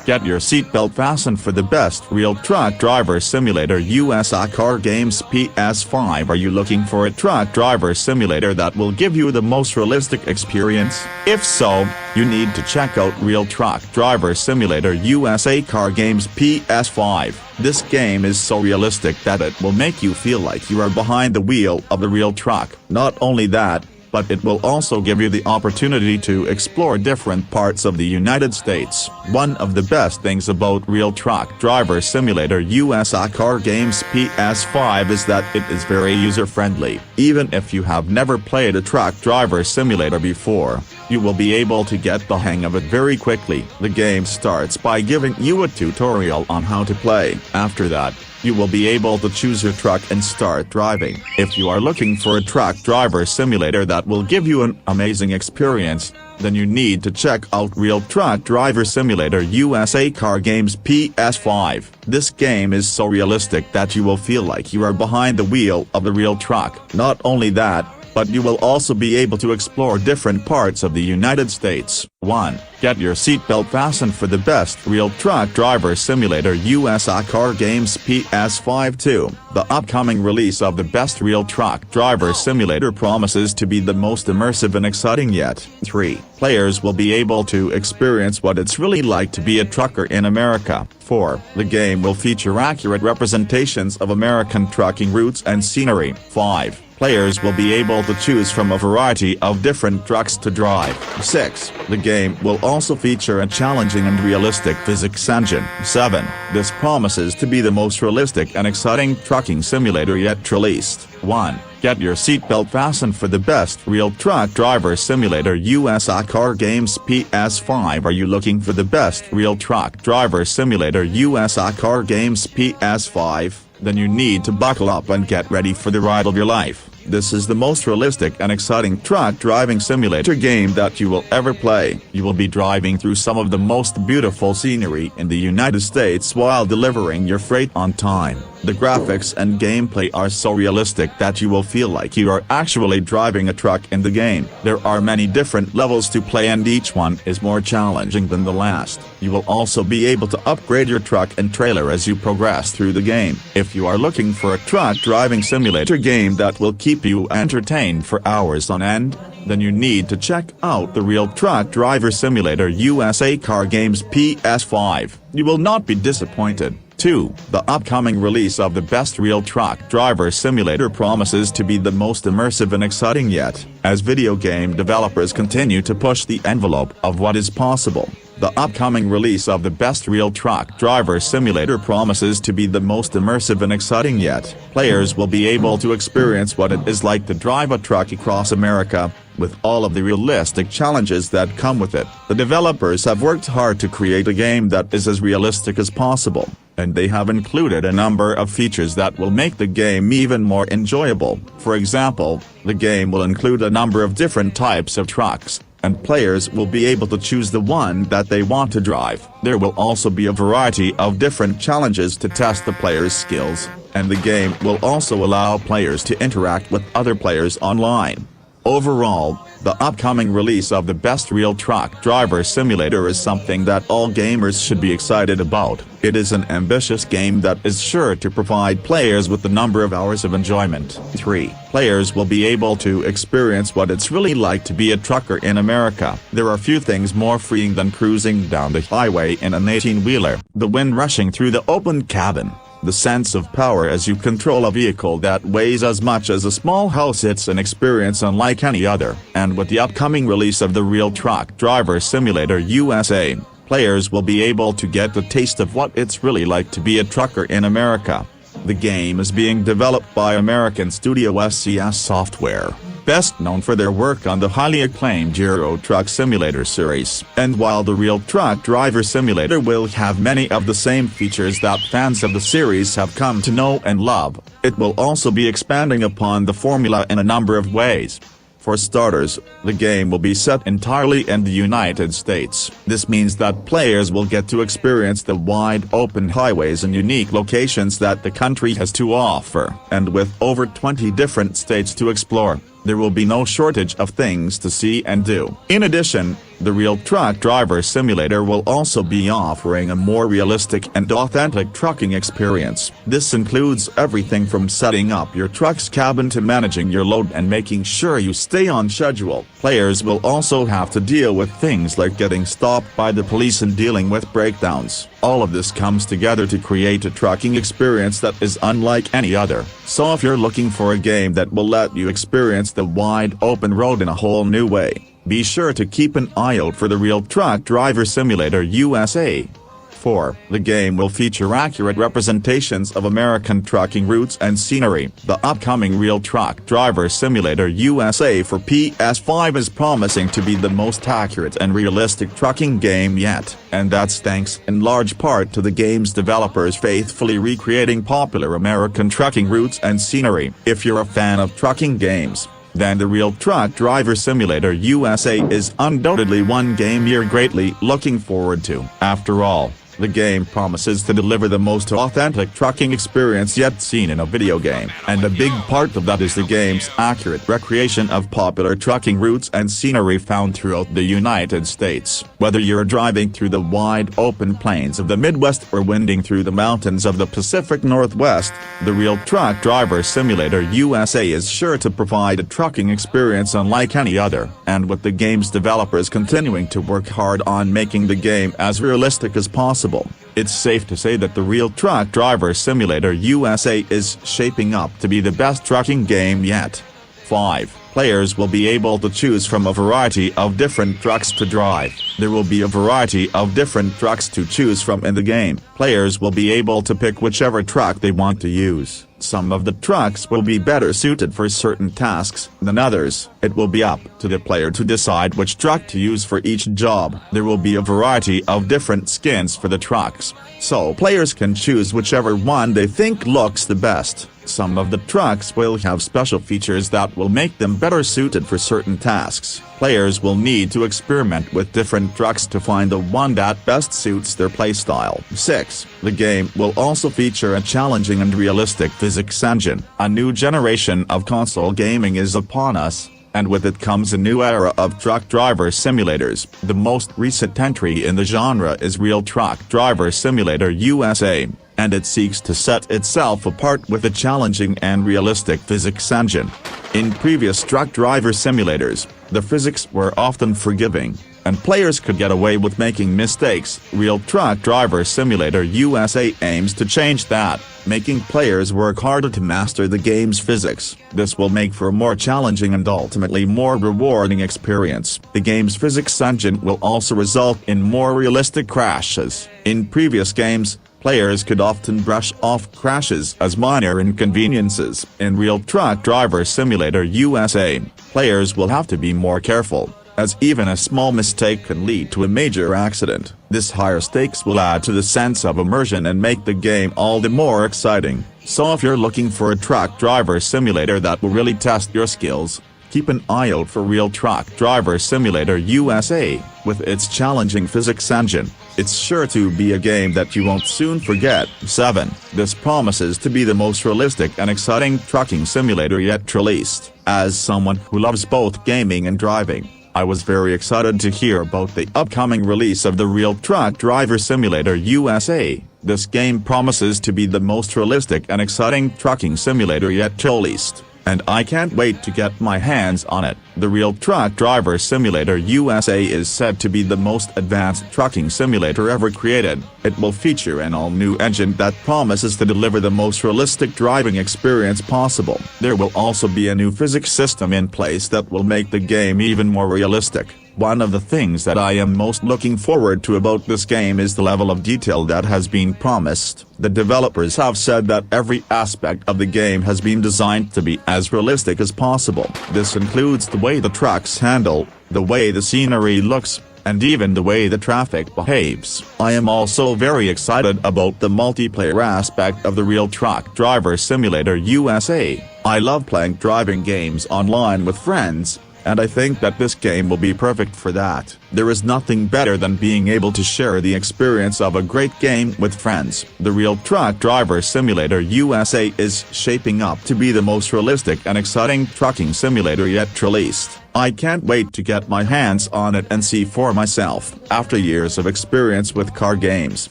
Get your seatbelt fastened for the best real truck driver simulator USA car games PS5. Are you looking for a truck driver simulator that will give you the most realistic experience? If so, you need to check out Real Truck Driver Simulator USA car games PS5. This game is so realistic that it will make you feel like you are behind the wheel of the real truck. Not only that, but it will also give you the opportunity to explore different parts of the United States. One of the best things about Real Truck Driver Simulator USA car games PS5 is that it is very user-friendly. Even if you have never played a truck driver simulator before, you will be able to get the hang of it very quickly. The game starts by giving you a tutorial on how to play. After that, you will be able to choose your truck and start driving. If you are looking for a truck driver simulator that will give you an amazing experience, then you need to check out Real Truck Driver Simulator USA car games PS5. This game is so realistic that you will feel like you are behind the wheel of the real truck. Not only that, but you will also be able to explore different parts of the United States. 1. Get your seatbelt fastened for the best Real Truck Driver Simulator USA car games PS5. 2. The upcoming release of the best Real Truck Driver Simulator promises to be the most immersive and exciting yet. 3. Players will be able to experience what it's really like to be a trucker in America. 4. The game will feature accurate representations of American trucking routes and scenery. 5. Players will be able to choose from a variety of different trucks to drive. 6. The game will also feature a challenging and realistic physics engine. 7. This promises to be the most realistic and exciting trucking simulator yet released. 1. Get your seatbelt fastened for the best Real Truck Driver Simulator USA car games PS5. Are you looking for the best Real Truck Driver Simulator USA car games PS5? Then you need to buckle up and get ready for the ride of your life. This is the most realistic and exciting truck driving simulator game that you will ever play. You will be driving through some of the most beautiful scenery in the United States while delivering your freight on time. The graphics and gameplay are so realistic that you will feel like you are actually driving a truck in the game. There are many different levels to play and each one is more challenging than the last. You will also be able to upgrade your truck and trailer as you progress through the game. If you are looking for a truck driving simulator game that will keep you entertained for hours on end, then you need to check out the Real Truck Driver Simulator USA car games PS5. You will not be disappointed. 2. The upcoming release of the best Real Truck Driver Simulator promises to be the most immersive and exciting yet. As video game developers continue to push the envelope of what is possible, the upcoming release of the best Real Truck Driver Simulator promises to be the most immersive and exciting yet. Players will be able to experience what it is like to drive a truck across America, with all of the realistic challenges that come with it. The developers have worked hard to create a game that is as realistic as possible, and they have included a number of features that will make the game even more enjoyable. For example, the game will include a number of different types of trucks, and players will be able to choose the one that they want to drive. There will also be a variety of different challenges to test the players' skills, and the game will also allow players to interact with other players online. Overall, the upcoming release of the best Real Truck Driver Simulator is something that all gamers should be excited about. It is an ambitious game that is sure to provide players with a number of hours of enjoyment. 3. Players will be able to experience what it's really like to be a trucker in America. There are few things more freeing than cruising down the highway in an 18-wheeler, the wind rushing through the open cabin, the sense of power as you control a vehicle that weighs as much as a small house. It's an experience unlike any other. And with the upcoming release of the Real Truck Driver Simulator USA, players will be able to get the taste of what it's really like to be a trucker in America. The game is being developed by American studio SCS Software, best known for their work on the highly acclaimed Euro Truck Simulator series. And while the Real Truck Driver Simulator will have many of the same features that fans of the series have come to know and love, it will also be expanding upon the formula in a number of ways. For starters, the game will be set entirely in the United States. This means that players will get to experience the wide open highways and unique locations that the country has to offer. And with over 20 different states to explore, there will be no shortage of things to see and do. In addition, The Real Truck Driver Simulator will also be offering a more realistic and authentic trucking experience. This includes everything from setting up your truck's cabin to managing your load and making sure you stay on schedule. Players will also have to deal with things like getting stopped by the police and dealing with breakdowns. All of this comes together to create a trucking experience that is unlike any other. So if you're looking for a game that will let you experience the wide open road in a whole new way, be sure to keep an eye out for the Real Truck Driver Simulator USA. 4. The game will feature accurate representations of American trucking routes and scenery. The upcoming Real Truck Driver Simulator USA for PS5 is promising to be the most accurate and realistic trucking game yet, and that's thanks in large part to the game's developers faithfully recreating popular American trucking routes and scenery. If you're a fan of trucking games, then the Real Truck Driver Simulator USA is undoubtedly one game you're greatly looking forward to. After all, the game promises to deliver the most authentic trucking experience yet seen in a video game, and a big part of that is the game's accurate recreation of popular trucking routes and scenery found throughout the United States. Whether you're driving through the wide open plains of the Midwest or winding through the mountains of the Pacific Northwest, the Real Truck Driver Simulator USA is sure to provide a trucking experience unlike any other. And with the game's developers continuing to work hard on making the game as realistic as possible, it's safe to say that the Real Truck Driver Simulator USA is shaping up to be the best trucking game yet. 5. Players will be able to choose from a variety of different trucks to drive. There will be a variety of different trucks to choose from in the game. Players will be able to pick whichever truck they want to use. Some of the trucks will be better suited for certain tasks than others. It will be up to the player to decide which truck to use for each job. There will be a variety of different skins for the trucks, so players can choose whichever one they think looks the best. Some of the trucks will have special features that will make them better suited for certain tasks. Players will need to experiment with different trucks to find the one that best suits their playstyle. 6. The game will also feature a challenging and realistic physics engine. A new generation of console gaming is upon us, and with it comes a new era of truck driver simulators. The most recent entry in the genre is Real Truck Driver Simulator USA, and it seeks to set itself apart with a challenging and realistic physics engine. In previous truck driver simulators, the physics were often forgiving, and players could get away with making mistakes. Real Truck Driver Simulator USA aims to change that, making players work harder to master the game's physics. This will make for a more challenging and ultimately more rewarding experience. The game's physics engine will also result in more realistic crashes. In previous games, players could often brush off crashes as minor inconveniences. In Real Truck Driver Simulator USA, players will have to be more careful, as even a small mistake can lead to a major accident. This higher stakes will add to the sense of immersion and make the game all the more exciting. So if you're looking for a truck driver simulator that will really test your skills, keep an eye out for Real Truck Driver Simulator USA. With its challenging physics engine, it's sure to be a game that you won't soon forget. 7. This promises to be the most realistic and exciting trucking simulator yet released. As someone who loves both gaming and driving, I was very excited to hear about the upcoming release of the Real Truck Driver Simulator USA. This game promises to be the most realistic and exciting trucking simulator yet released, and I can't wait to get my hands on it. The Real Truck Driver Simulator USA is said to be the most advanced trucking simulator ever created. It will feature an all-new engine that promises to deliver the most realistic driving experience possible. There will also be a new physics system in place that will make the game even more realistic. One of the things that I am most looking forward to about this game is the level of detail that has been promised. The developers have said that every aspect of the game has been designed to be as realistic as possible. This includes the way the trucks handle, the way the scenery looks, and even the way the traffic behaves. I am also very excited about the multiplayer aspect of the Real Truck Driver Simulator USA. I love playing driving games online with friends, and I think that this game will be perfect for that. There is nothing better than being able to share the experience of a great game with friends. The Real Truck Driver Simulator USA is shaping up to be the most realistic and exciting trucking simulator yet released. I can't wait to get my hands on it and see for myself." After years of experience with car games,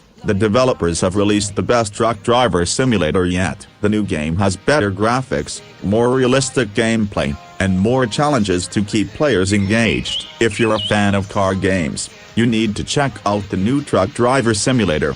the developers have released the best truck driver simulator yet. The new game has better graphics, more realistic gameplay, and more challenges to keep players engaged. If you're a fan of car games, you need to check out the new truck driver simulator.